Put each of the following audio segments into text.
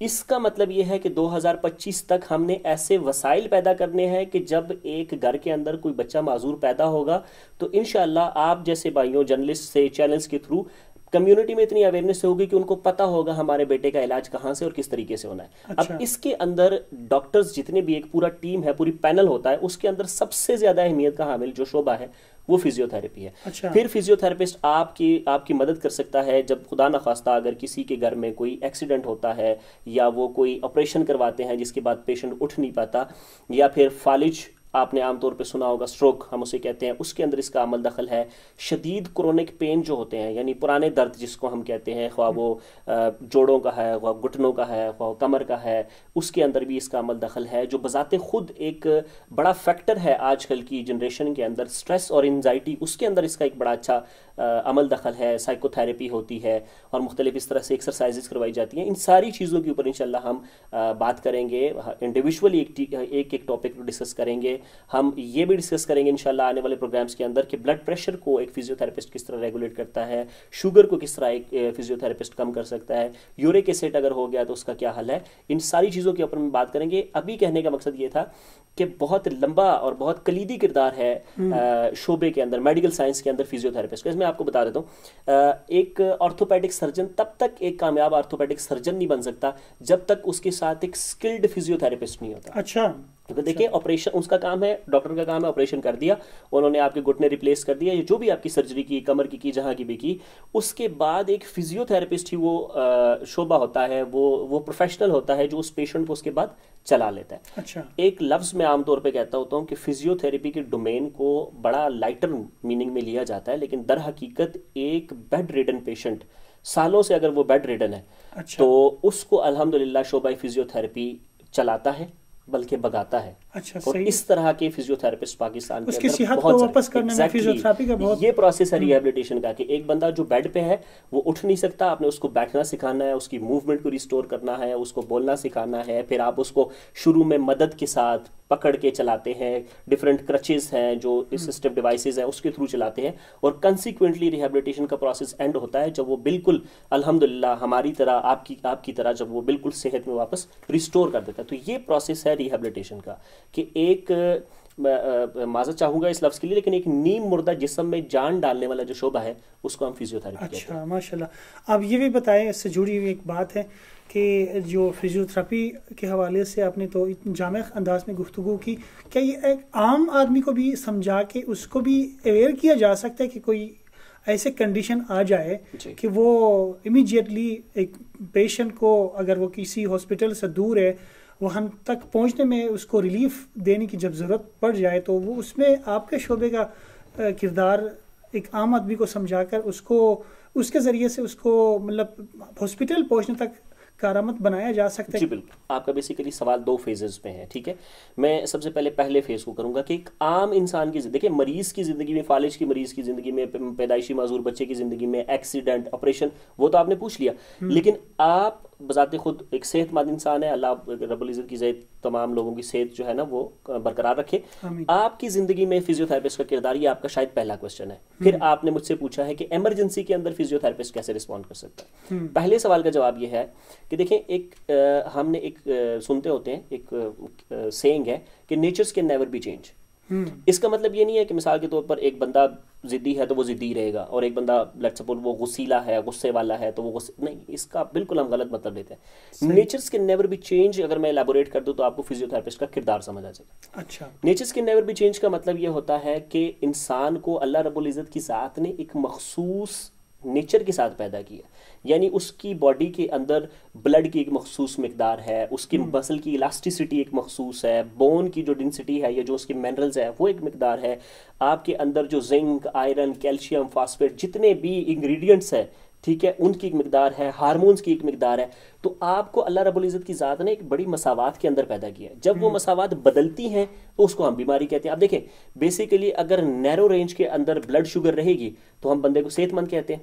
اس کا مطلب یہ ہے کہ 2025 تک ہم نے ایسے وسائل پیدا کرنے ہیں کہ جب ایک گھر کے اندر کوئی بچہ معذور پیدا ہوگا تو انشاءاللہ آپ جیسے بھائیوں جرنلسٹ سے چینلز کے تھرو کمیونٹی میں اتنی اویئرنیس ہوگی کہ ان کو پتہ ہوگا ہمارے بیٹے کا علاج کہاں سے اور کس طریقے سے ہونا ہے. اب اس کے اندر ڈاکٹرز جتنے بھی ایک پورا ٹیم ہے, پوری پینل ہوتا ہے, اس کے اندر سب سے زیادہ اہمیت کا حامل جو شعبہ ہے وہ فزیو تھراپی ہے. پھر فزیو تھراپسٹ آپ کی مدد کر سکتا ہے جب خدا نخواستہ اگر کسی کے گھر میں کوئی ایکسیڈنٹ ہوتا ہے یا وہ کوئی آپریشن کرواتے ہیں جس کے بعد پیشنٹ اٹھ نہیں پاتا, یا پھر فالج آپ نے عام طور پہ سنا ہوگا اسٹروک ہم اسے کہتے ہیں, اس کے اندر اس کا عمل دخل ہے. شدید کرونک پین جو ہوتے ہیں یعنی پرانے درد جس کو ہم کہتے ہیں, خواہ وہ جوڑوں کا ہے, خواہ گھٹنوں کا ہے, خواہ کمر کا ہے, اس کے اندر بھی اس کا عمل دخل ہے, جو بذات خود ایک بڑا فیکٹر ہے آج کل کی جنریشن کے اندر. اسٹریس اور انزائٹی, اس کے اندر اس کا ایک بڑا اچھا عمل دخل ہے. سائیکو تھراپی ہوتی ہے اور مختلف اس طرح سے ایکسرسائزز کروائی جاتی ہیں. ان ساری چیزوں کے اوپر انشاءاللہ ہم بات کریں گے, انڈیویجولی ایک ٹاپک کو ڈسکس کریں گے. ہم یہ بھی ڈسکس کریں گے انشاءاللہ آنے والے پروگرامز کے اندر کہ بلڈ پریشر کو ایک فزیو تھراپسٹ کس طرح ریگولیٹ کرتا ہے, شوگر کو کس طرح ایک فزیو تھراپسٹ کم کر سکتا ہے, یورک ایسڈ اگر ہو گیا تو اس کا کیا حل ہے. ان ساری چیزوں کے اوپر ہم بات کریں گے. ابھی کہنے کا مقصد یہ تھا کہ بہت لمبا اور بہت کلیدی کردار ہے شعبے کے اندر, میڈیکل سائنس کے اندر فزیو تھراپسٹ کا. اس میں آپ کو بتا دیتا ہوں, ایک آرتھوپیڈک سرجن تب تک ایک کامیاب آرتھوپیڈک سرجن نہیں بن سکتا جب تک اس کے ساتھ ایک سکلڈ فزیو تھراپسٹ نہیں ہوتا. اچھا, کیونکہ دیکھیں آپریشن اس کا کام ہے, ڈاکٹر کا کام ہے آپریشن کر دیا, انہوں نے آپ کے گھٹنے ریپلیس کر دیا, جو بھی آپ کی سرجری کی, کمر کی جہاں کی بھی کی, اس کے بعد ایک فزیو تھراپسٹ ہی وہ شعبہ ہوتا ہے, وہ پروفیشنل ہوتا ہے جو اس پیشنٹ کو اس کے بعد چلا لیتا ہے. اچھا, ایک لفظ میں عام طور پہ کہتا ہوتا ہوں کہ فزیو تھراپی کے ڈومین کو بڑا لائٹر میننگ میں لیا جاتا ہے, لیکن در حقیقت ایک بیڈ ریڈن پیشنٹ سالوں سے اگر وہ بیڈ ریڈن ہے تو اس کو الحمدللہ شعبہ فزیو تھراپی چلاتا ہے بلکہ بگاتا ہے. اور اس طرح کے فزیو تھراپسٹ پاکستان کے اندر بہت یہ پروسیس ہے ریہیبلیٹیشن کا کہ ایک بندہ جو بیڈ پہ ہے وہ اٹھ نہیں سکتا, آپ نے اس کو بیٹھنا سکھانا ہے, اس کی موومنٹ کو ریسٹور کرنا ہے, اس کو بولنا سکھانا ہے. پھر آپ اس کو شروع میں مدد کے ساتھ پکڑ کے چلاتے ہیں, ڈفرینٹ کرچز ہیں جو اسسٹو ڈیوائسز ہیں اس کے تھرو چلاتے ہیں, اور کنسیکوینٹلی ریہیبلیٹیشن کا پروسیس اینڈ ہوتا ہے جب وہ بالکل الحمدللہ ہماری طرح آپ کی طرح جب وہ بالکل صحت میں واپس ریسٹور کر دیتا ہے. تو یہ پروسیس ہے ریہیبلیٹیشن کا کہ ایک معذرت چاہوں گا اس لفظ کے لیے, لیکن ایک نیم مردہ جسم میں جان ڈالنے والا جو شعبہ ہے اس کو ہم فزیو تھراپی کہتے ہیں. اچھا, ماشاءاللہ. آپ یہ بھی بتائیں, اس سے جڑی ہوئی ایک بات ہے کہ جو فزیو تھراپی کے حوالے سے آپ نے تو جامع انداز میں گفتگو کی, کیا یہ ایک عام آدمی کو بھی سمجھا کے اس کو بھی اویئر کیا جا سکتا ہے کہ کوئی ایسے کنڈیشن آ جائے کہ وہ امیجیٹلی ایک پیشنٹ کو اگر وہ کسی ہاسپٹل سے دور ہے وہاں تک پہنچنے میں اس کو ریلیف دینے کی جب ضرورت پڑ جائے تو وہ اس میں آپ کے شعبے کا کردار ایک عام آدمی کو سمجھا کر اس کے ذریعے سے اس کو مطلب ہاسپٹل پہنچنے تک کارآمد بنایا جا سکتا ہے. جی بالکل, آپ کا بیسیکلی سوال دو فیزز میں ہے. ٹھیک ہے, میں سب سے پہلے فیز کو کروں گا کہ ایک عام انسان کی دیکھیں مریض کی زندگی میں, فالج کی مریض کی زندگی میں, پیدائشی معذور بچے کی زندگی میں ایکسیڈنٹ, آپریشن, وہ تو آپ نے پوچھ لیا, لیکن آپ بذات خود ایک صحت مند انسان ہے. اللہ رب العزت کی ذات تمام لوگوں کی صحت جو ہے نا وہ برقرار رکھے. آپ کی زندگی میں فزیو تھراپسٹ کا کردار, یہ آپ کا شاید پہلا کوشچن ہے. پھر آپ نے مجھ سے پوچھا ہے کہ ایمرجنسی کے اندر فزیو تھراپسٹ کیسے رسپونڈ کر سکتا ہے. پہلے سوال کا جواب یہ ہے کہ دیکھیں ہم نے ایک سنتے ہوتے ہیں, ایک سیئنگ ہے کہ natures can never be change. اس کا مطلب یہ نہیں ہے کہ مثال کے طور پر ایک بندہ ضدی ہے تو وہ ضدی رہے گا, اور ایک بندہ لیٹس سپوز وہ غصیلا ہے, غصے والا ہے تو وہ نہیں, اس کا بالکل ہم غلط مطلب لیتے ہیں. Natures can never be change اگر میں ایلیبوریٹ کر دوں تو آپ کو فزیو تھراپسٹ کا کردار سمجھ آ جائے گا. اچھا, natures can never be change کا مطلب یہ ہوتا ہے کہ انسان کو اللہ رب العزت کی ذات نے ایک مخصوص نیچر کے ساتھ پیدا کیا, یعنی اس کی باڈی کے اندر بلڈ کی ایک مخصوص مقدار ہے, اس کی مسل کی الاسٹیسٹی ایک مخصوص ہے, بون کی جو ڈینسٹی ہے یا جو اس کے منرلز ہے وہ ایک مقدار ہے, آپ کے اندر جو زنک, آئرن, کیلشیم, فاسفیٹ جتنے بھی انگریڈینٹس ہیں, ٹھیک ہے, ان کی ایک مقدار ہے, ہارمونز کی ایک مقدار ہے. تو آپ کو اللہ رب العزت کی ذات نے ایک بڑی مساوات کے اندر پیدا کیا ہے. جب وہ مساوات بدلتی ہیں تو اس کو ہم بیماری کہتے ہیں. اب دیکھیں بیسیکلی اگر نیرو رینج کے اندر بلڈ شوگر رہے گی تو ہم بندے کو صحت مند کہتے ہیں,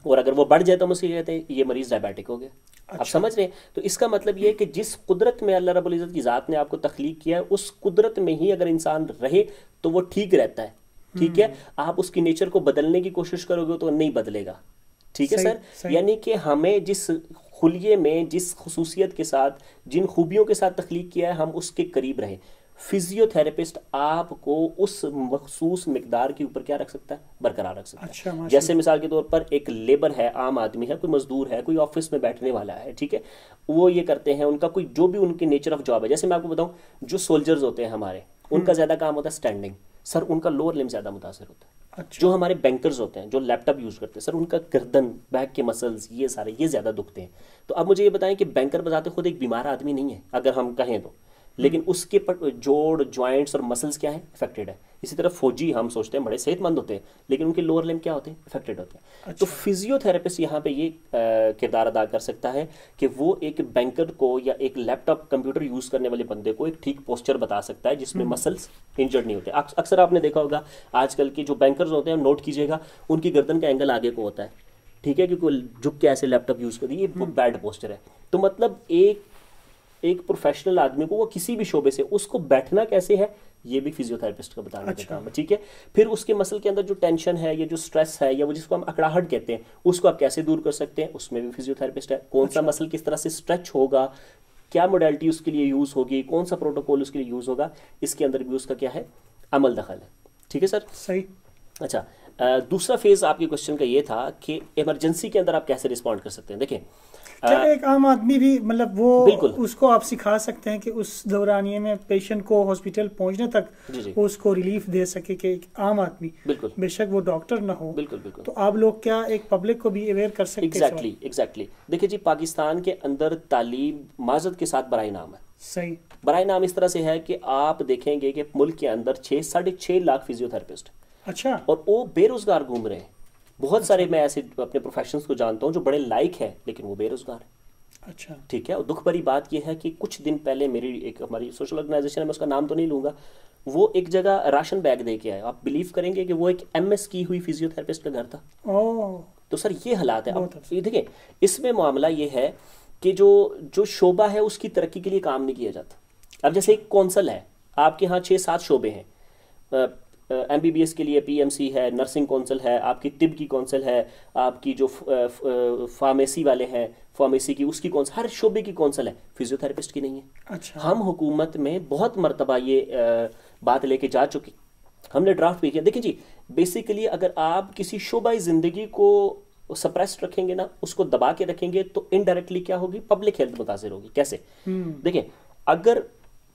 اور اگر وہ بڑھ جائے تو ہم اسے کہتے ہیں یہ مریض ڈائبیٹک ہو گیا. آپ سمجھ رہے ہیں؟ تو اس کا مطلب یہ ہے کہ جس قدرت میں اللہ رب العزت کی ذات نے آپ کو تخلیق کیا ہے اس قدرت میں ہی اگر انسان رہے تو وہ ٹھیک رہتا ہے. ٹھیک ہے, آپ اس کی نیچر کو بدلنے کی کوشش کرو گے تو نہیں بدلے گا. ٹھیک ہے سر, یعنی کہ ہمیں جس خلیے میں جس خصوصیت کے ساتھ، جن خوبیوں کے ساتھ تخلیق کیا ہے، ہم اس کے قریب رہیں. فزیو تھراپسٹ آپ کو اس مخصوص مقدار کے اوپر کیا رکھ سکتا ہے؟ برقرار رکھ سکتا ہے. اچھا، جیسے مثال کے طور پر ایک لیبر ہے، عام آدمی ہے، کوئی مزدور ہے، کوئی آفس میں بیٹھنے والا ہے، ٹھیک ہے، وہ یہ کرتے ہیں، ان کا کوئی جو بھی ان کے نیچر آف جاب ہے. جیسے میں آپ کو بتاؤں، جو سولجرز ہوتے ہیں ہمارے، ان کا زیادہ کام ہوتا ہے اسٹینڈنگ، سر ان کا لوور لم زیادہ متاثر ہوتا ہے. جو ہمارے بینکرز ہوتے ہیں، جو لیپ ٹاپ یوز کرتے ہیں، سر ان کا گردن، بیک کے مسلز، یہ سارے یہ زیادہ دکھتے ہیں. تو اب مجھے یہ بتائیں کہ بینکر بذات خود ایک بیمار آدمی نہیں ہے اگر ہم کہیں تو، لیکن اس کے جوڑ، جوائنٹس اور مسلز کیا ہیں؟ افیکٹڈ ہے. اسی طرح فوجی ہم سوچتے ہیں بڑے صحت مند ہوتے ہیں، لیکن ان کے لوور لم کیا ہوتے ہیں؟ افیکٹڈ ہوتے ہیں. تو فزیو تھراپسٹ یہاں پہ یہ کردار ادا کر سکتا ہے کہ وہ ایک بینکر کو یا ایک لیپ ٹاپ کمپیوٹر یوز کرنے والے بندے کو ایک ٹھیک پوسچر بتا سکتا ہے جس میں مسلز انجرڈ نہیں ہوتے. اکثر آپ نے دیکھا ہوگا آج کل کے جو بینکرز ہوتے ہیں، نوٹ کیجیے گا، ان کی گردن کا اینگل آگے کو ہوتا ہے، ٹھیک ہے، کیونکہ جھک کے ایسے لیپ ٹاپ یوز کرتے ہیں. یہ بیڈ پوسچر ہے. تو مطلب ایک پروفیشنل آدمی کو، وہ کسی بھی شعبے سے، اس کو بیٹھنا کیسے ہے، یہ بھی فزیو تھراپسٹ کا بتانے کا کام ہے. ٹھیک ہے، پھر اس کے مسل کے اندر جو ٹینشن ہے یا جو سٹریس ہے یا وہ جس کو ہم اکڑاہٹ کہتے ہیں، اس کو آپ کیسے دور کر سکتے ہیں، اس میں بھی فزیو تھراپسٹ ہے. کون سا مسل کس طرح سے اسٹریچ ہوگا، کیا موڈیلٹی اس کے لیے یوز ہوگی، کون سا پروٹوکول اس کے لیے یوز ہوگا، اس کے اندر بھی اس کا کیا ہے، عمل دخل ہے. ٹھیک ہے سر، صحیح. اچھا، دوسرا فیز آپ کے کوشچن کا یہ تھا کہ ایمرجنسی کے اندر آپ کیسے رسپونڈ کر سکتے ہیں. دیکھیں، ایک عام آدمی بھی مطلب وہ بالکل اس کو آپ سکھا سکتے ہیں کہ اس دورانیے میں پیشنٹ کو ہاسپٹل پہنچنے تک اس کو ریلیف دے سکے کہ ایک عام آدمی، بالکل بے شک وہ ڈاکٹر نہ ہو، بالکل بالکل، تو آپ لوگ کیا ایک پبلک کو بھی اویئر کر سکتے ہیں؟ ایگزیکٹلی. دیکھیں جی، پاکستان کے اندر تعلیم معذرت کے ساتھ برائے نام ہے. صحیح. برائے نام اس طرح سے ہے کہ آپ دیکھیں گے کہ ملک کے اندر 6.5 لاکھ فزیو تھراپسٹ، اچھا، اور وہ بے روزگار گھوم رہے ہیں. بہت سارے میں ایسے اپنے پروفیشنز کو جانتا ہوں جو بڑے لائق ہیں لیکن وہ بے روزگار ہیں. اچھا، ٹھیک ہے. اور دکھ بھری بات یہ ہے کہ کچھ دن پہلے میری ایک ہماری سوشل آرگنائزیشن ہے، میں اس کا نام تو نہیں لوں گا، وہ ایک جگہ راشن بیگ دے کے آئے. آپ بلیو کریں گے کہ وہ ایک MS کی ہوئی فزیو تھراپسٹ کا گھر تھا. تو سر یہ حالات ہے. اب یہ دیکھیں، اس میں معاملہ یہ ہے کہ جو شعبہ ہے اس کی ترقی کے لیے کام نہیں کیا جاتا. اب جیسے ایک کونسل ہے، آپ کے ہاں 6-7 شعبے ہیں. MBBS کے لیے PMC ہے، نرسنگ کونسل ہے، آپ کی طب کی کونسل ہے، آپ کی جو فارمیسی والے ہیں، فارمیسی کی اس کی کونسل، ہر شعبے کی کونسل ہے. فزیو تھراپسٹ کی نہیں ہے. اچھا، ہم حکومت میں بہت مرتبہ یہ بات لے کے جا چکے، ہم نے ڈرافٹ بھی کیا. دیکھیں جی، بیسیکلی اگر آپ کسی شعبہ زندگی کو سپریسڈ رکھیں گے نا، اس کو دبا کے رکھیں گے، تو انڈائریکٹلی کیا ہوگی، پبلک ہیلتھ متاثر ہوگی. کیسے؟ دیکھیں، اگر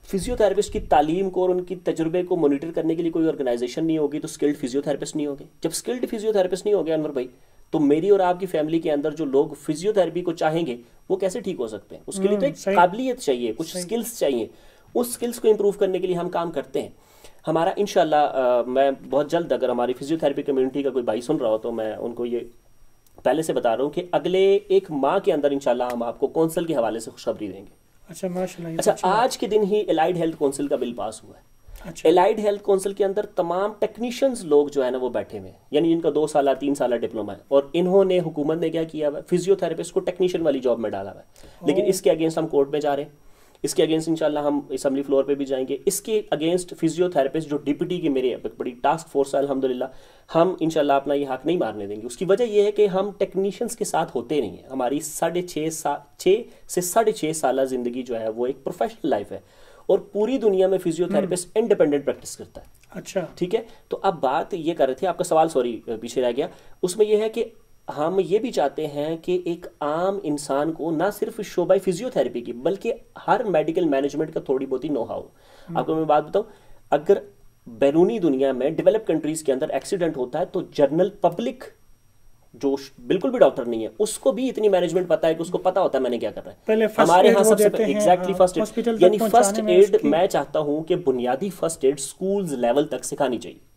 فزیو تھراپسٹ کی تعلیم کو اور ان کی تجربے کو مانیٹر کرنے کے لیے کوئی آرگنائزیشن نہیں ہوگی تو اسکلڈ فزیو تھراپسٹ نہیں ہوگے. جب اسکلڈ فزیو تھراپسٹ نہیں ہوگے انور بھائی، تو میری اور آپ کی فیملی کے اندر جو لوگ فزیو تھراپی کو چاہیں گے وہ کیسے ٹھیک ہو سکتے ہیں؟ اس کے لیے تو ایک قابلیت چاہیے، کچھ اسکلس چاہیے. اس اسکلس کو امپروو کرنے کے لیے ہم کام کرتے ہیں. ہمارا انشاءاللہ میں بہت جلد، اگر ہماری فزیو تھراپی کمیونٹی کا کوئی بھائی سن رہا ہو تو میں ان کو یہ پہلے سے بتا رہا ہوں کہ اگلے 1 ماہ کے اندر انشاءاللہ ہم آپ کو کونسل کے حوالے سے خوشخبری دیں گے. اچھا، ماشاءاللہ. اچھا، آج کے دن ہی الائڈ ہیلتھ کونسل کا بل پاس ہوا ہے. الائڈ ہیلتھ کونسل کے اندر تمام ٹیکنیشینز لوگ جو ہے نا وہ بیٹھے ہوئے ہیں، یعنی ان کا 2 سالہ 3 سالہ ڈپلوما ہے، اور انہوں نے، حکومت نے کیا کیا ہوا ہے، فزیو تھراپسٹ کو ٹیکنیشین والی جاب میں ڈالا ہوا ہے. لیکن اس کے اگینسٹ ہم کورٹ میں جا رہے ہیں، اس کے اگینسٹ انشاءاللہ ہم اسمبلی فلور پہ بھی جائیں گے. اس کے اگینسٹ فزیو تھراپسٹ جو ڈپٹی کی میرے بڑی ٹاسک فورس ہے الحمدللہ، ہم انشاءاللہ اپنا یہ حق نہیں مارنے دیں گے. اس کی وجہ یہ ہے کہ ہم ٹیکنیشینز کے ساتھ ہوتے نہیں ہیں. ہماری 6 سے 6.5 سالہ زندگی جو ہے وہ ایک پروفیشنل لائف ہے، اور پوری دنیا میں فزیو تھراپسٹ انڈیپینڈنٹ پریکٹس کرتا ہے. اچھا، ٹھیک ہے. تو اب بات یہ کر رہے تھے، آپ کا سوال سوری پیچھے رہ گیا، اس میں یہ ہے کہ ہم یہ بھی چاہتے ہیں کہ ایک عام انسان کو نہ صرف شعبہ فزیو تھراپی کی بلکہ ہر میڈیکل مینجمنٹ کا تھوڑی بہت ہی نو ہاؤ. آپ کو میں بات بتاؤں، اگر بیرونی دنیا میں ڈیولپ کنٹریز کے اندر ایکسیڈنٹ ہوتا ہے تو جنرل پبلک جو بالکل بھی ڈاکٹر نہیں ہے اس کو بھی اتنی مینجمنٹ پتا ہے کہ اس کو پتا ہوتا ہے میں نے کیا کرنا ہے. ہمارے یہاں سب سے ایگزیکٹلی فرسٹ ایڈ، یعنی فرسٹ ایڈ میں چاہتا ہوں کہ بنیادی فرسٹ ایڈ سکولز لیول تک سکھانی چاہیے.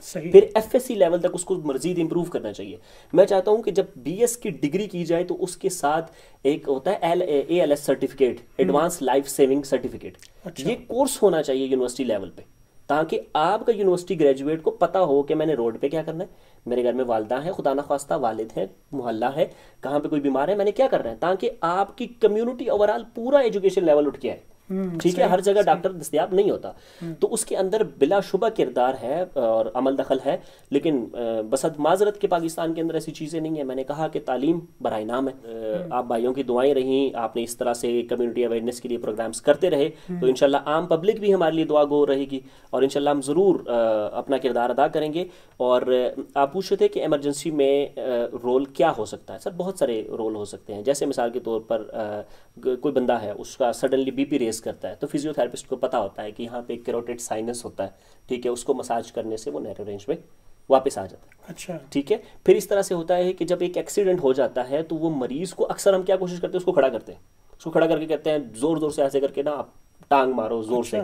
پھر FSC لیول تک اس کو مزید امپروو کرنا چاہیے. میں چاہتا ہوں کہ جب BS کی ڈگری کی جائے تو اس کے ساتھ ایک ہوتا ہے ALS certificate, advance life saving certificate. یہ کورس ہونا چاہیے یونیورسٹی لیول پہ، تاکہ آپ کا یونیورسٹی گریجویٹ کو پتا ہو کہ میں نے روڈ پہ کیا کرنا ہے، میرے گھر میں والدہ ہیں، خدا نخواستہ والد ہیں، محلہ ہے، کہاں پہ کوئی بیمار ہے، میں نے کیا کرنا ہے، تاکہ آپ کی کمیونٹی اوورال پورا ایجوکیشن لیول اٹھ کے آئے. ٹھیک ہے، ہر جگہ ڈاکٹر دستیاب نہیں ہوتا، تو اس کے اندر بلا شبہ کردار ہے اور عمل دخل ہے، لیکن بصد معذرت کے پاکستان کے اندر ایسی چیزیں نہیں ہیں۔ میں نے کہا کہ تعلیم برائے نام ہے، آپ بھائیوں کی دعائیں رہیں، آپ نے اس طرح سے کمیونٹی اویئرنیس کے لیے پروگرامز کرتے رہے تو انشاءاللہ عام پبلک بھی ہمارے لیے دعا گو رہے گی، اور انشاءاللہ ہم ضرور اپنا کردار ادا کریں گے۔ اور آپ پوچھ رہے تھے کہ ایمرجنسی میں رول کیا ہو سکتا ہے؟ سر بہت سارے رول ہو سکتے ہیں، جیسے مثال کے طور پر کوئی بندہ ہے، اس کا سڈنلی بی پی ریز کرتا ہے، تو فزیو تھراپسٹ کو پتا ہوتا ہے کہ یہاں پہ کیروٹیڈ سائنس ہوتا ہے، ٹھیک ہے، اس کو مساج کرنے سے وہ نیرو رینج میں واپس آ جاتا ہے۔ اچھا، ٹھیک ہے، پھر اس طرح سے ہوتا ہے کہ جب ایک ایکسیڈنٹ ہو جاتا ہے تو وہ مریض کو اکثر ہم کیا کوشش کرتے ہیں، اس کو کھڑا کرتے ہیں، اس کو کھڑا کر کے کہتے ہیں زور زور سے ایسے کر کے نا آپ ٹانگ مارو زور سے۔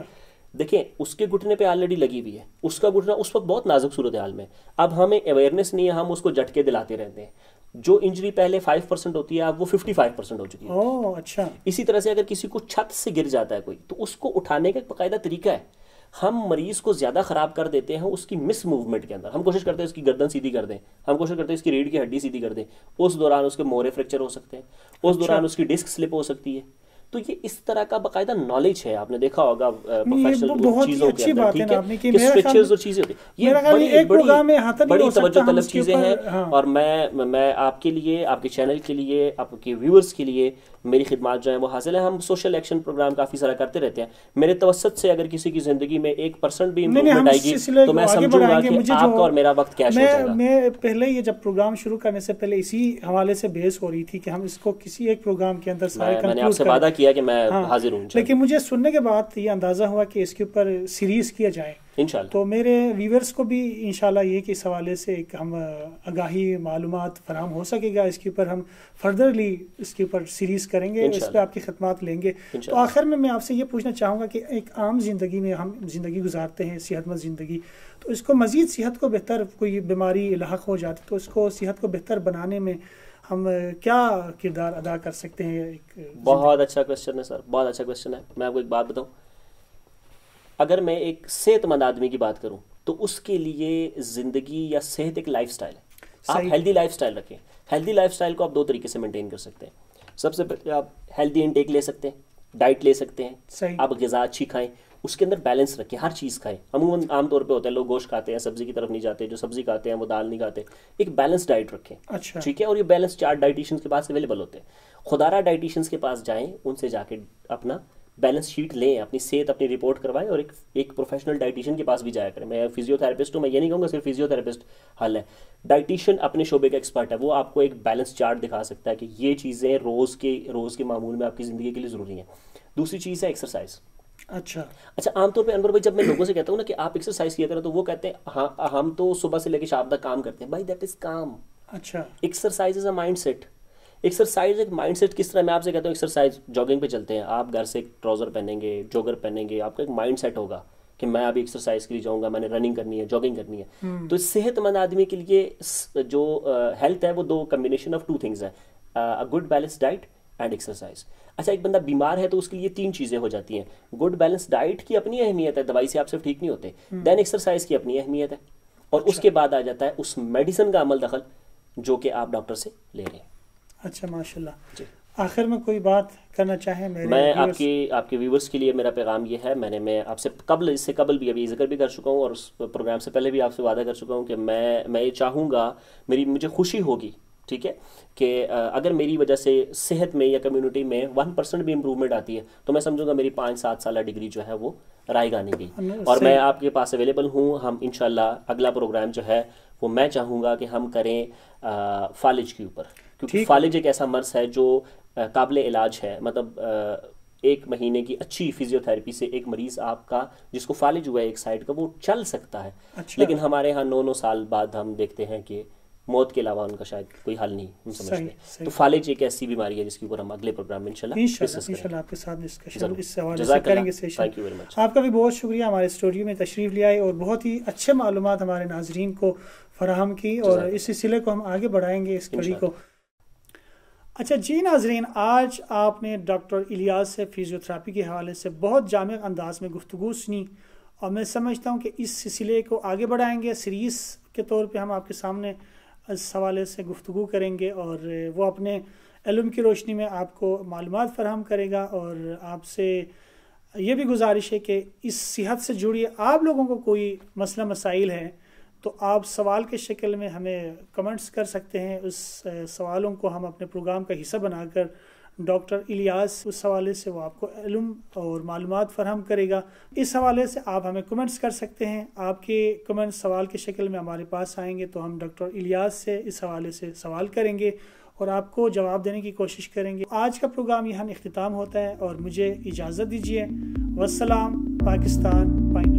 دیکھیں اس کے گھٹنے پہ آلریڈی لگی ہوئی ہے، اس کا گھٹنا اس وقت بہت نازک صورتحال میں، اب ہمیں اویئرنیس نہیں ہے، ہم اس کو جھٹکے دلاتے رہتے ہیں، جو انجری پہلے 5% ہوتی ہے اب وہ 55% ہو چکی ہے۔ اچھا، اسی طرح سے اگر کسی کو چھت سے گر جاتا ہے کوئی، تو اس کو اٹھانے کا ایک باقاعدہ طریقہ ہے، ہم مریض کو زیادہ خراب کر دیتے ہیں اس کی مس موومنٹ کے اندر، ہم کوشش کرتے ہیں اس کی گردن سیدھی کر دیں، ہم کوشش کرتے ہیں اس کی ریڑھ کی ہڈی سیدھی کر دیں، اس دوران اس کے مورے فریکچر ہو سکتے ہیں، اس دوران اس کی ڈسک سلپ ہو سکتی ہے۔ تو یہ اس طرح کا باقاعدہ نالج ہے، آپ نے دیکھا ہوگا پروفیشنل چیزوں کے اندر، ٹھیک ہے، کہ اسٹرکچرز اور چیزیں ہوتی ہیں، یہ بڑی توجہ طلب چیزیں ہیں۔ اور میں آپ کے لیے، آپ کے چینل کے لیے، آپ کے ویورز کے لیے میری خدمات جو ہیں وہ حاصل ہیں۔ ہم سوشل ایکشن پروگرام کافی سارا کرتے رہتے ہیں، میرے توسط سے اگر کسی کی زندگی میں 1% بھی امپرومنٹ آئے گی تو میں سمجھوں گا کہ آپ کا اور میرا وقت کیش ہو جائے گا۔ میں پہلے یہ جب پروگرام شروع کرنے سے پہلے اسی حوالے سے بحث ہو رہی تھی کہ ہم اس کو کسی ایک پروگرام کے اندر سارے میں نے آپ سے وعدہ کیا کہ میں حاضر ہوں، لیکن مجھے سننے کے بعد یہ اندازہ ہوا کہ اس کے اوپر سیریز کیا جائے انشاءاللہ۔ تو میرے ویورز کو بھی انشاءاللہ یہ کہ اس حوالے سے ایک ہم آگاہی معلومات فراہم ہو سکے گا، اس کے اوپر ہم فردرلی اس کے اوپر سیریز کریں گے، اس پہ آپ کی خدمات لیں گے۔ تو آخر میں آپ سے یہ پوچھنا چاہوں گا کہ ایک عام زندگی میں ہم زندگی گزارتے ہیں، صحت مند زندگی، تو اس کو مزید صحت کو بہتر، کوئی بیماری لاحق ہو جاتی تو اس کو صحت کو بہتر بنانے میں ہم کیا کردار ادا کر سکتے ہیں؟ بہت اچھا کویشچن ہے سر، بہت اچھا کویشچن ہے۔ میں آپ کو ایک بات بتاؤں، اگر میں ایک صحت مند آدمی کی بات کروں تو اس کے لیے زندگی یا صحت ایک لائف سٹائل ہے۔ آپ ہیلدی لائف سٹائل رکھیں، ہیلدی لائف سٹائل کو آپ دو طریقے سے مینٹین کر سکتے ہیں۔ سب سے پہلے آپ ہیلدی انٹیک لے سکتے ہیں، ڈائٹ لے سکتے ہیں، آپ غذا اچھی کھائیں، اس کے اندر بیلنس رکھیں، ہر چیز کھائیں۔ عموماً عام طور پہ ہوتا ہے لوگ گوشت کھاتے ہیں، سبزی کی طرف نہیں جاتے، جو سبزی کھاتے ہیں وہ دال نہیں کھاتے۔ ایک بیلنس ڈائٹ رکھیں، ٹھیک ہے، اور یہ بیلنس چارٹ ڈائٹیشنز کے پاس اویلیبل ہوتے ہیں۔ خدارہ ڈائٹیشنز کے پاس جائیں، ان سے جا کے اپنا بیلنس شیٹ لیں، اپنی صحت اپنی رپورٹ کروائیں، اور ایک پروفیشنل ڈائٹیشین کے پاس بھی جایا کریں۔ میں فزیو تھراپسٹ ہوں، میں یہ نہیں کہوں گا صرف فزیو تھراپسٹ حل ہے، ڈائٹیشین اپنے شعبے کا ایکسپرٹ ہے، وہ آپ کو ایک بیلنس چارٹ دکھا سکتا ہے کہ یہ چیزیں روز کے معمول میں آپ کی زندگی کے لیے ضروری ہیں۔ دوسری چیز ہے ایکسرسائز۔ اچھا، عام طور پہ انور بھائی جب میں لوگوں سے کہتا ہوں نا کہ آپ ایکسرسائز کیا کریں تو وہ کہتے ہیں ہاں ہم تو صبح سے لے کے شام تک کام کرتے ہیں۔ بھائی دیٹ از کام۔ اچھا، exercise is a mindset. Exercise ایک مائنڈ سیٹ کس طرح، میں آپ سے کہتا ہوں ایکسرسائز جاگنگ پہ چلتے ہیں، آپ گھر سے ٹراؤزر پہنیں گے، جوگر پہنیں گے، آپ کا ایک مائنڈ سیٹ ہوگا کہ میں ابھی ایکسرسائز کے لیے جاؤں گا، میں نے رننگ کرنی ہے، جاگنگ کرنی ہے۔ تو صحت مند آدمی کے لیے جو ہیلتھ ہے وہ دو کمبینیشن آف ٹو تھنگز ہے، good balance diet and exercise. اچھا، ایک بندہ بیمار ہے تو اس کے لیے تین چیزیں ہو جاتی ہیں۔ گڈ بیلنس ڈائٹ کی اپنی اہمیت ہے، دوائی سے آپ صرف ٹھیک نہیں ہوتے، دین ایکسرسائز کی اپنی اہمیت ہے، اور اس کے بعد آ جاتا ہے اس میڈیسن کا عمل دخل جو کہ آپ ڈاکٹر سے لے رہے ہیں۔ اچھا، ماشاءاللہ۔ جی، آخر میں کوئی بات کرنا چاہیں؟ میں آپ کے ویورز کے لیے میرا پیغام یہ ہے، میں آپ سے اس سے قبل بھی ابھی ذکر بھی کر چکا ہوں، اور اس پروگرام سے پہلے بھی آپ سے وعدہ کر چکا ہوں کہ میں یہ چاہوں گا، مجھے خوشی ہوگی، ٹھیک ہے، کہ اگر میری وجہ سے صحت میں یا کمیونٹی میں 1% بھی امپرومنٹ آتی ہے تو میں سمجھوں گا میری 5-7 سالہ ڈگری جو ہے وہ رائے گاہ نہیں گئی، اور میں آپ کے پاس اویلیبل ہوں۔ ہم انشاءاللہ اگلا پروگرام جو ہے وہ میں چاہوں گا کہ ہم کریں فالج کے اوپر، کیونکہ فالج ایک ایسا مرض ہے جو قابل علاج ہے۔ مطلب 1 مہینے کی اچھی فزیو تھراپی سے ایک مریض آپ کا جس کو فالج ہوا ہے ایک سائڈ کا وہ چل سکتا ہے، لیکن ہمارے ہاں 9 سال بعد ہم دیکھتے ہیں کہ موت کے علاوہ ان کا شاید کوئی حل نہیں ہم سمجھتے۔ تو فالج ایک ایسی بیماری ہے جس کے اوپر ہم اگلے پروگرام میں انشاءاللہ آپ کے ساتھ ڈسکشن اس حوالے سے کریں گے سیشن۔ آپ کا بھی بہت شکریہ ہمارے اسٹوڈیو میں تشریف لے آئے اور بہت ہی اچھے معلومات ہمارے ناظرین کو فراہم کی، اور اس سلسلے کو ہم آگے بڑھائیں گے، اس کڑی کو۔ اچھا جی ناظرین، آج آپ نے ڈاکٹر الیاس سے فزیو تھراپی کے حوالے سے بہت جامع انداز میں گفتگو سنی، اور میں سمجھتا ہوں کہ اس سلسلے کو آگے بڑھائیں گے، سیریز کے طور پہ ہم آپ کے سامنے اس حوالے سے گفتگو کریں گے، اور وہ اپنے علم کی روشنی میں آپ کو معلومات فراہم کرے گا، اور آپ سے یہ بھی گزارش ہے کہ اس صحت سے جڑی آپ لوگوں کو کوئی مسئلہ مسائل ہے تو آپ سوال کے شکل میں ہمیں کمنٹس کر سکتے ہیں. اس سوالوں کو ہم اپنے پروگرام کا حصہ بنا کر ڈاکٹر الیاس اس حوالے سے وہ آپ کو علم اور معلومات فراہم کرے گا. اس حوالے سے آپ ہمیں کمنٹس کر سکتے ہیں. آپ کے کمنٹس سوال کے شکل میں ہمارے پاس آئیں گے تو ہم ڈاکٹر الیاس سے اس حوالے سے سوال کریں گے اور آپ کو جواب دینے کی کوشش کریں گے. آج کا پروگرام یہاں اختتام ہوتا ہے اور مجھے اجازت دیجیے. والسلام. پاکستان.